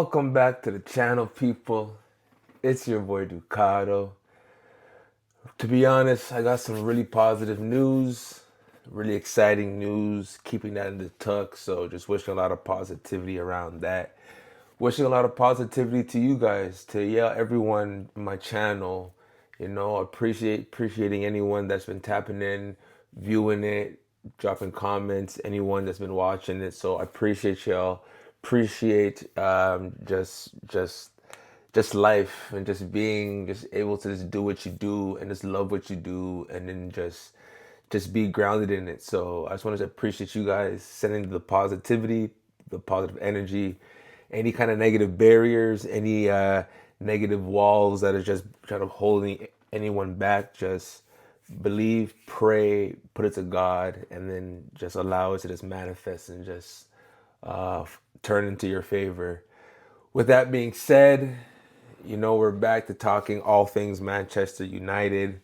Welcome back to the channel, people. It's your boy Ducado. To be honest, I got some really positive news, really exciting news, keeping that in the tuck. So just wishing a lot of positivity around that. Wishing a lot of positivity to you guys, to everyone in my channel. Appreciating anyone that's been tapping in, viewing it, dropping comments, anyone that's been watching it. So I appreciate y'all. Appreciate just life and just being just able to just do what you do and just love what you do and then just be grounded in it. So I just wanted to appreciate you guys sending the positivity, the positive energy, any kind of negative barriers, any negative walls that are just trying to holding anyone back. Just believe, pray, put it to God, and then just allow it to just manifest and just turn into your favor. With that being said, we're back to talking all things Manchester United.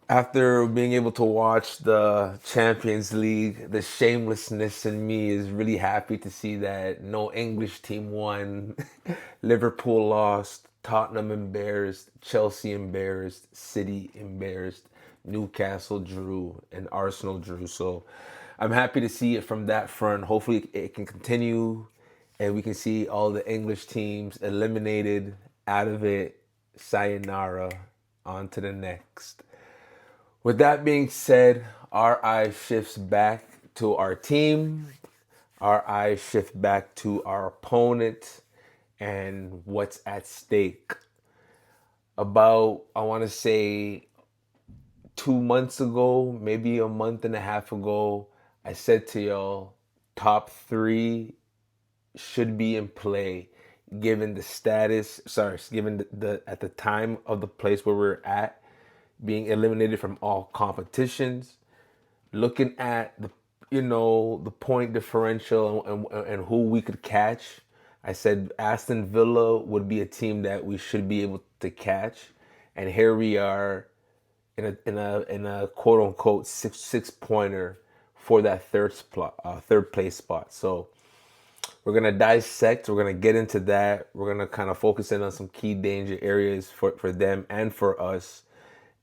After being able to watch the Champions League, the shamelessness in me is really happy to see that no English team won. Liverpool lost, Tottenham embarrassed, Chelsea embarrassed, City embarrassed, Newcastle drew, and Arsenal drew. So I'm happy to see it from that front. Hopefully it can continue and we can see all the English teams eliminated out of it. Sayonara, on to the next. With that being said, our eye shifts back to our team. Our eye shift back to our opponent and what's at stake. About, I want to say, 2 months ago, maybe a month and a half ago, I said to y'all, top three should be in play given the status, given the at the time of the place where we're at, being eliminated from all competitions, looking at the point differential and who we could catch. I said Aston Villa would be a team that we should be able to catch, and here we are in a quote unquote six pointer for that third place spot. So we're gonna dissect. We're gonna get into that. We're gonna kind of focus in on some key danger areas for them and for us,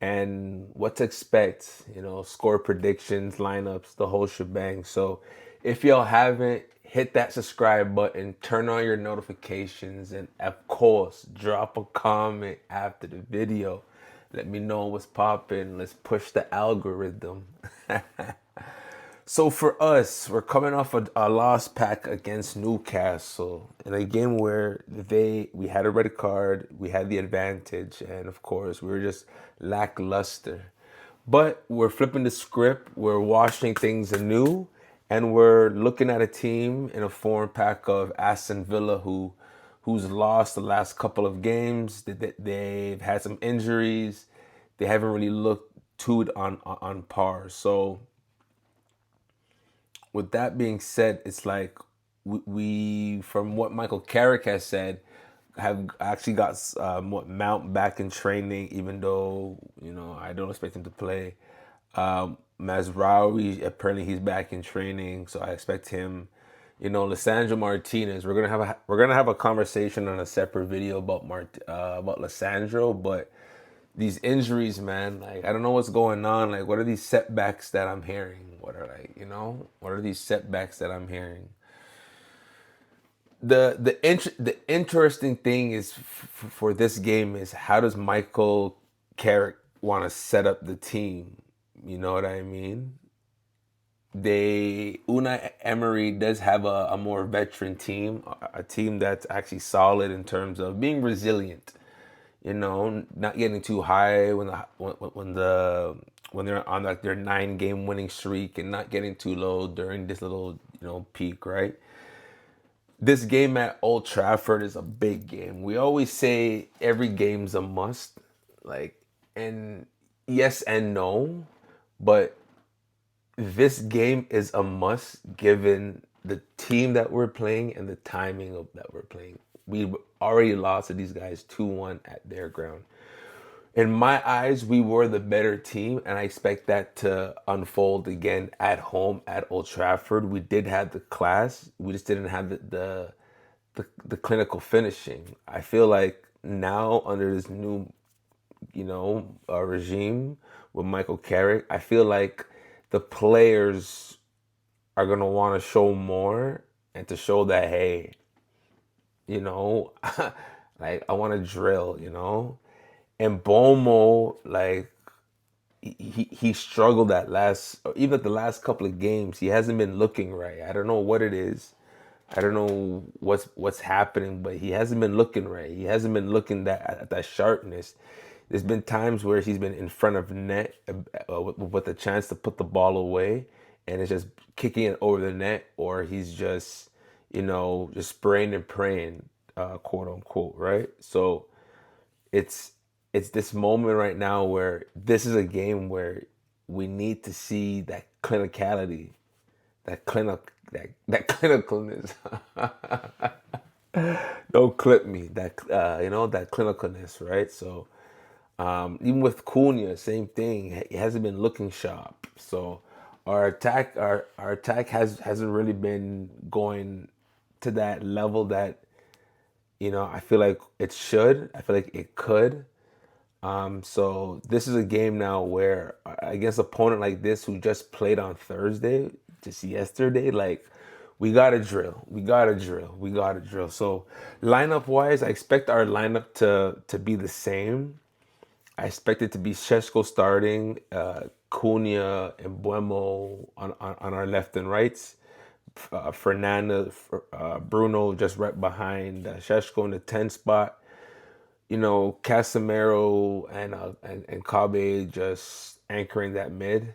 and what to expect. Score predictions, lineups, the whole shebang. So if y'all haven't, hit that subscribe button, turn on your notifications, and of course, drop a comment after the video. Let me know what's popping. Let's push the algorithm. So for us, we're coming off a loss pack against Newcastle in a game where we had a red card, we had the advantage, and of course we were just lackluster. But we're flipping the script, we're washing things anew, and we're looking at a team in a form pack of Aston Villa who's lost the last couple of games. They've had some injuries. They haven't really looked to it on par. So with that being said, it's like we from what Michael Carrick has said, have actually got what Mount back in training, even though I don't expect him to play. Mazraoui, apparently he's back in training, so I expect him. Lissandro Martinez. We're gonna have a conversation on a separate video about Lissandro, but these injuries, man, like I don't know what's going on. Like, what are these setbacks that I'm hearing? What are these setbacks that I'm hearing? The interesting thing is for this game is how does Michael Carrick want to set up the team? You know what I mean? Unai Emery does have a more veteran team, a team that's actually solid in terms of being resilient. Not getting too high when they're on like their 9 game winning streak, and not getting too low during this little peak, right? This game at Old Trafford is a big game. We always say every game's a must, like, and yes and no, but this game is a must given the team that we're playing and the timing of that we're playing. We already lost to these guys 2-1 at their ground. In my eyes, we were the better team, and I expect that to unfold again at home at Old Trafford. We did have the class, we just didn't have the the clinical finishing. I feel like now under this new, regime with Michael Carrick, I feel like the players are gonna want to show more and to show that, hey, you know, like I want to drill. And Bomo, like he struggled that last, even at the last couple of games. He hasn't been looking right. I don't know what it is. I don't know what's happening, but he hasn't been looking right. He hasn't been looking at that sharpness. There's been times where he's been in front of net with a chance to put the ball away, and it's just kicking it over the net, or he's just, just spraying and praying, quote unquote, right? So it's it's this moment right now where this is a game where we need to see that clinicality, that clinicalness. Don't clip me. That clinicalness, right? So even with Cunha, same thing. He hasn't been looking sharp. So our attack hasn't really been going to that level that I feel like it should. I feel like it could. So this is a game now where against an opponent like this who just played on Thursday, just yesterday, like we gotta drill. We gotta drill. We gotta drill. So lineup wise, I expect our lineup to be the same. I expect it to be Sheshko starting, Cunha and Buemo on our left and rights. Fernanda, Bruno just right behind Sheshko in the 10 spot. Casemiro and Kabe just anchoring that mid.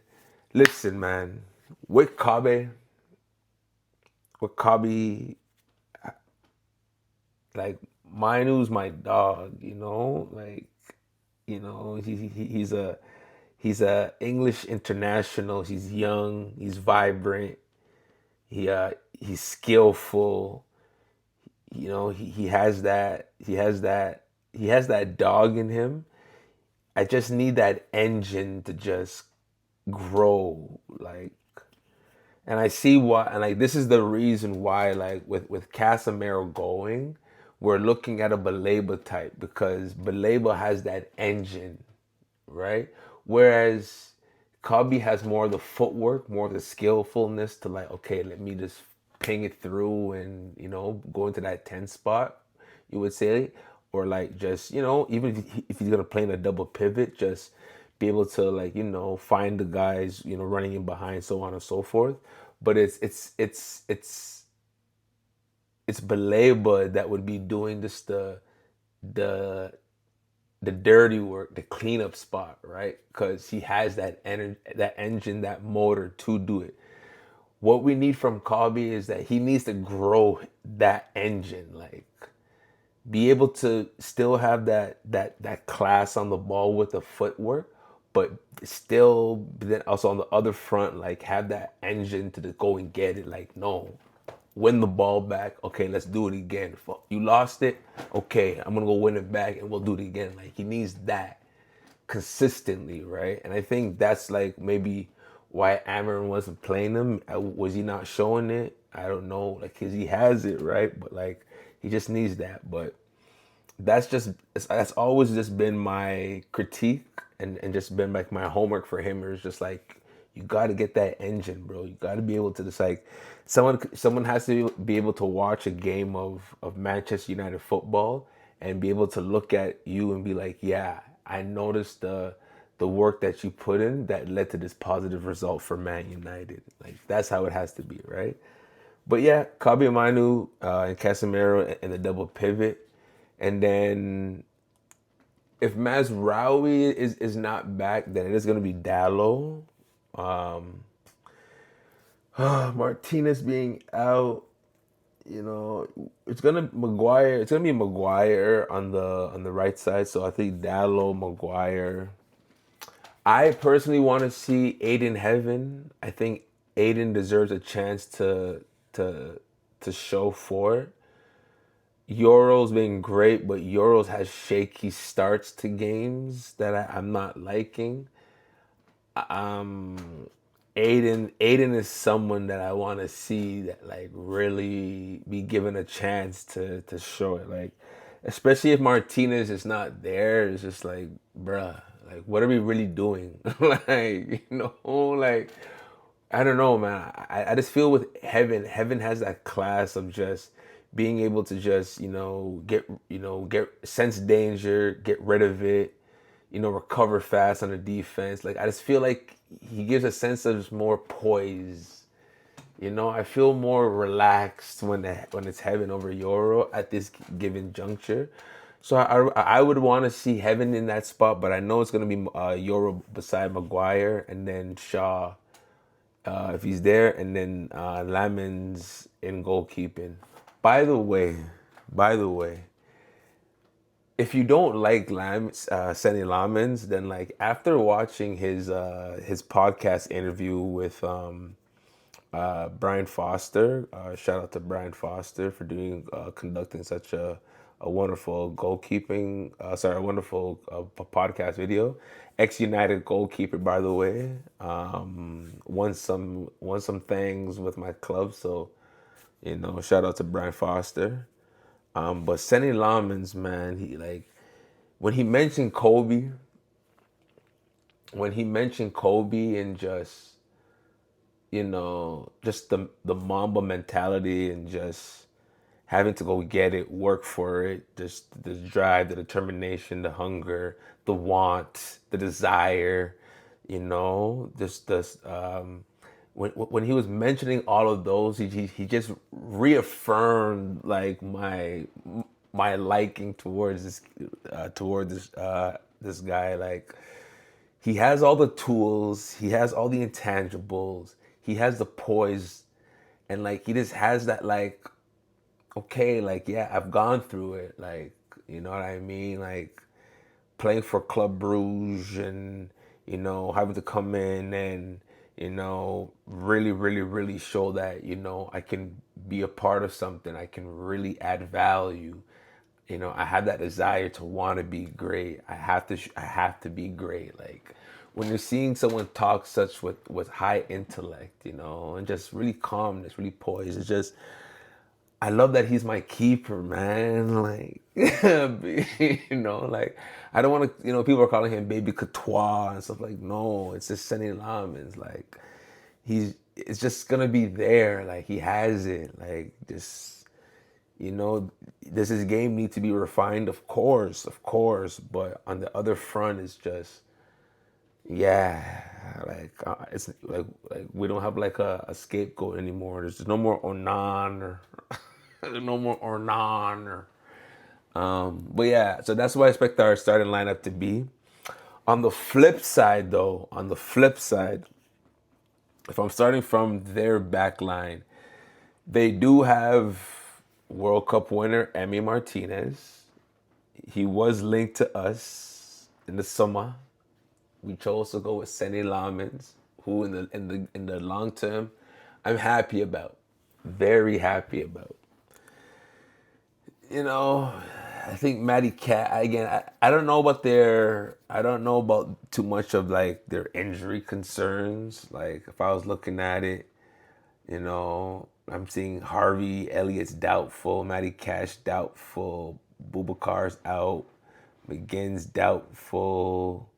Listen, man, with Kabe, with Kabe, like Mainu's my dog. He's a English international. He's young. He's vibrant. He's skillful. He has that. He has that dog in him. I just need that engine to just grow, like, and I see why, and like this is the reason why, like with Casemiro going, we're looking at a Baleba type because Baleba has that engine, right? Whereas Cubby has more of the footwork, more of the skillfulness to like, okay, let me just ping it through and go into that 10 spot, you would say, or like just even if he's gonna play in a double pivot, just be able to like find the guys running in behind, so on and so forth. But it's Baleba that would be doing this the the dirty work, the cleanup spot, right? Because he has that energy, that engine, that motor to do it. What we need from Kobe is that he needs to grow that engine, like be able to still have that class on the ball with the footwork, but still then also on the other front, like have that engine to go and get it. Like no, win the ball back. Okay, let's do it again. You lost it. Okay, I'm gonna go win it back and we'll do it again. Like he needs that consistently, right? And I think that's like maybe why Amarin wasn't playing him. Was he not showing it? I don't know. Like, cause he has it, right? But like, he just needs that. But that's always just been my critique and just been like my homework for him. Is just like you got to get that engine, bro. You got to be able to just like someone has to be able to watch a game of Manchester United football and be able to look at you and be like, yeah, I noticed the work that you put in that led to this positive result for Man United. Like that's how it has to be, right? But yeah, Kabi Manu and Casemiro and the double pivot. And then if Mazraoui is not back, then it is going to be Dallo. Um, Martinez being out, it's gonna Maguire. It's gonna be Maguire on the right side. So I think Dallo, Maguire. I personally want to see Aiden Heaven. I think Aiden deserves a chance to to show for it. Euro's been great, but Euros has shaky starts to games that I'm not liking. Um, Aiden is someone that I want to see that like really be given a chance to show it. Like, especially if Martinez is not there, it's just like, bruh, like what are we really doing? Like, like I don't know, man. I just feel with Heaven has that class of just being able to just, get sense danger, get rid of it, recover fast on the defense. Like I just feel like he gives a sense of just more poise. I feel more relaxed when it's Heaven over Euro at this given juncture. So I would want to see Heaven in that spot, but I know it's gonna be Euro beside Maguire and then Shaw if he's there, and then Lamens in goalkeeping. By the way, by the way, if you don't like Senny Lamens, then like after watching his podcast interview with Brian Foster, shout out to Brian Foster for conducting such a wonderful a wonderful podcast video. Ex United goalkeeper, by the way, won some things with my club, so shout out to Brian Foster. But Senny Lamens, man, he like when he mentioned Kobe, and just the Mamba mentality and just having to go get it, work for it, just the drive, the determination, the hunger, the want, the desire, just this. When he was mentioning all of those, he just reaffirmed like my liking towards this guy. Like he has all the tools, he has all the intangibles, he has the poise, and like he just has that like, okay, like yeah, I've gone through it, like you know what I mean, like playing for Club Bruges and having to come in and really really really show that I can be a part of something, I can really add value. I have that desire to want to be great. I have to be great. Like when you're seeing someone talk such with high intellect, and just really calmness, really poised, it's just I love that he's my keeper, man. Like, like I don't want to, people are calling him Baby Courtois and stuff like. No, it's just Senny Lamens. Like, it's just gonna be there. Like he has it. Like just, does his game need to be refined? Of course. But on the other front, it's just, yeah, like it's like we don't have like a scapegoat anymore. There's no more Onan or no more Ornan or but yeah, so that's what I expect our starting lineup to be. On the flip side though, if I'm starting from their back line, they do have World Cup winner Emi Martinez. He was linked to us in the summer. We chose to go with Senny Lamens, who in the long term, I'm happy about, very happy about. I think Matty Cat again. I don't know about too much of like their injury concerns. Like if I was looking at it, I'm seeing Harvey Elliott's doubtful, Matty Cash doubtful, Boubacar's out, McGinn's doubtful.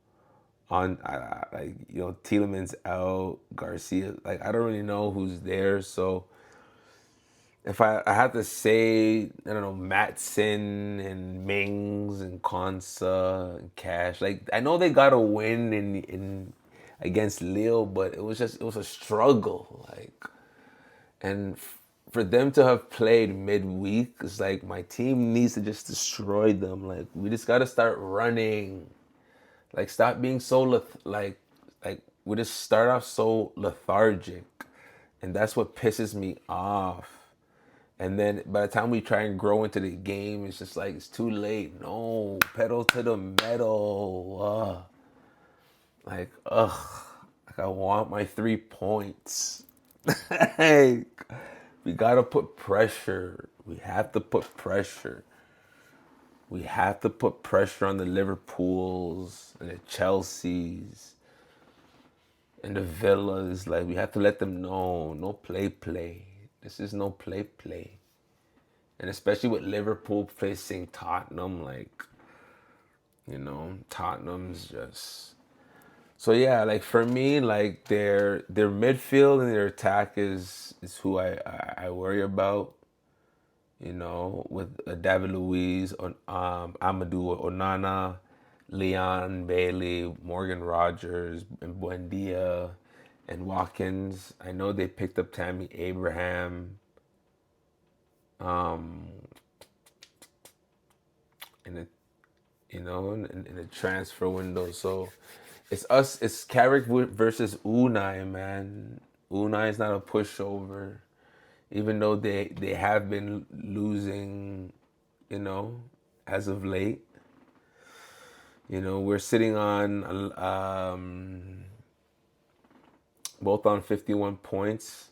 Tielemans out, Garcia. Like I don't really know who's there, so if I had to say, I don't know, Matson and Mings and Konsa and Cash. Like I know they got a win in against Lille, but it was a struggle. Like, and for them to have played midweek, it's like my team needs to just destroy them. Like we just got to start running. Like stop being so like we just start off so lethargic, and that's what pisses me off. And then by the time we try and grow into the game, it's just like it's too late. No, pedal to the metal. Like I want my 3 points. Like we gotta put pressure. We have to put pressure. We have to put pressure on the Liverpools and the Chelseas. And the Villas, like, we have to let them know, no play. This is no play. And especially with Liverpool facing Tottenham, like, Tottenham's just. So yeah, like for me, like their midfield and their attack is who I worry about. With David Luiz, Amadou Onana, Leon Bailey, Morgan Rogers, and Buendia, and Watkins. I know they picked up Tammy Abraham um, in the in the transfer window. So it's us. It's Carrick versus Unai, man. Unai is not a pushover, even though they have been losing, as of late. We're sitting on both on 51 points.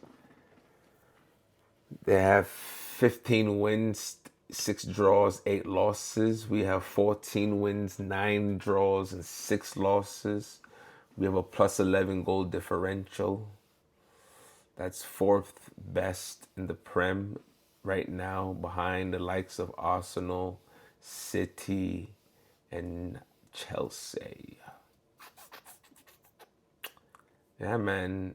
They have 15 wins, 6 draws, 8 losses. We have 14 wins, 9 draws, and 6 losses. We have a plus 11 goal differential. That's 4th best in the Prem right now, behind the likes of Arsenal, City, and Chelsea. Yeah, man.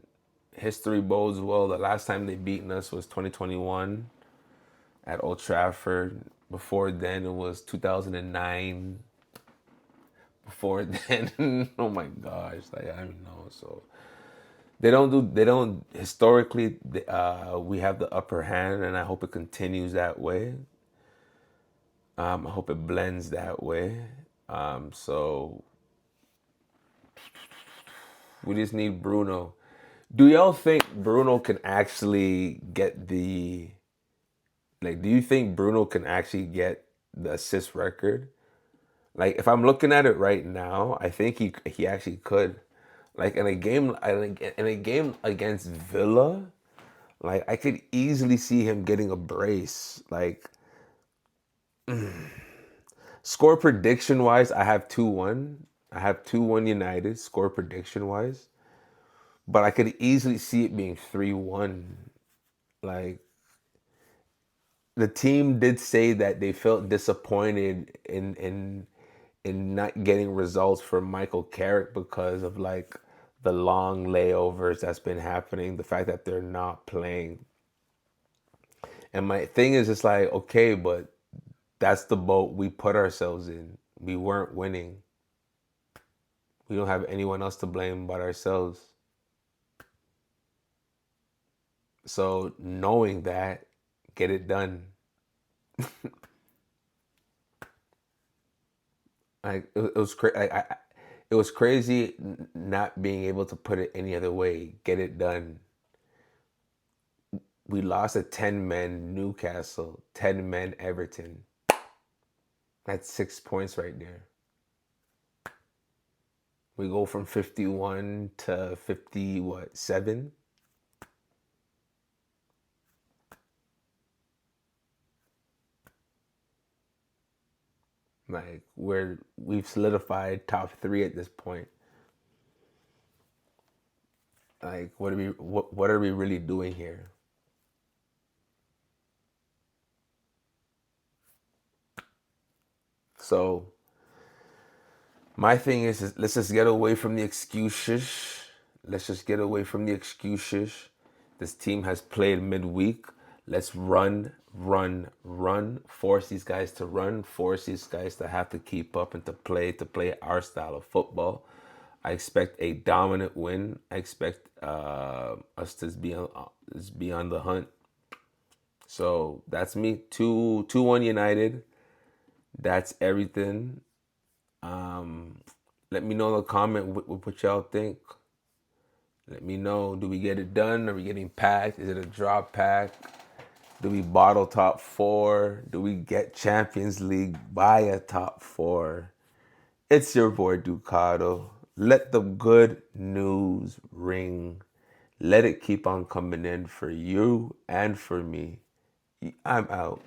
History bodes well. The last time they beaten us was 2021 at Old Trafford. Before then, it was 2009. Before then, oh my gosh, like I don't know. So they don't historically. We have the upper hand, and I hope it continues that way. I hope it blends that way. So we just need Bruno. Do y'all think Bruno can actually get the like? Do you think Bruno can actually get the assist record? Like, if I'm looking at it right now, I think he actually could. Like in a game, against Villa, like I could easily see him getting a brace. Like score prediction wise, I have 2-1. I have 2-1 United score prediction wise, but I could easily see it being 3-1. Like the team did say that they felt disappointed in not getting results for Michael Carrick because of like the long layovers that's been happening, the fact that they're not playing. And my thing is just like, okay, but that's the boat we put ourselves in. We weren't winning. We don't have anyone else to blame but ourselves. So knowing that, get it done. Like it was it was crazy not being able to put it any other way. Get it done. We lost a 10 men Newcastle, 10 men Everton. That's 6 points right there. We go from 51 to 50, what, 7? Like we've solidified top 3 at this point. Like what are we really doing here? So my thing is let's just get away from the excuses. Let's just get away from the excuses. This team has played midweek. Let's run. Force these guys to run. Force these guys to have to keep up and to play our style of football. I expect a dominant win. I expect us to be on the hunt. So that's me. 2-1 United. That's everything. Let me know in the comment what y'all think. Let me know. Do we get it done? Are we getting packed? Is it a drop pack? Do we bottle top 4? Do we get Champions League by a top 4? It's your boy Ducado. Let the good news ring. Let it keep on coming in for you and for me. I'm out.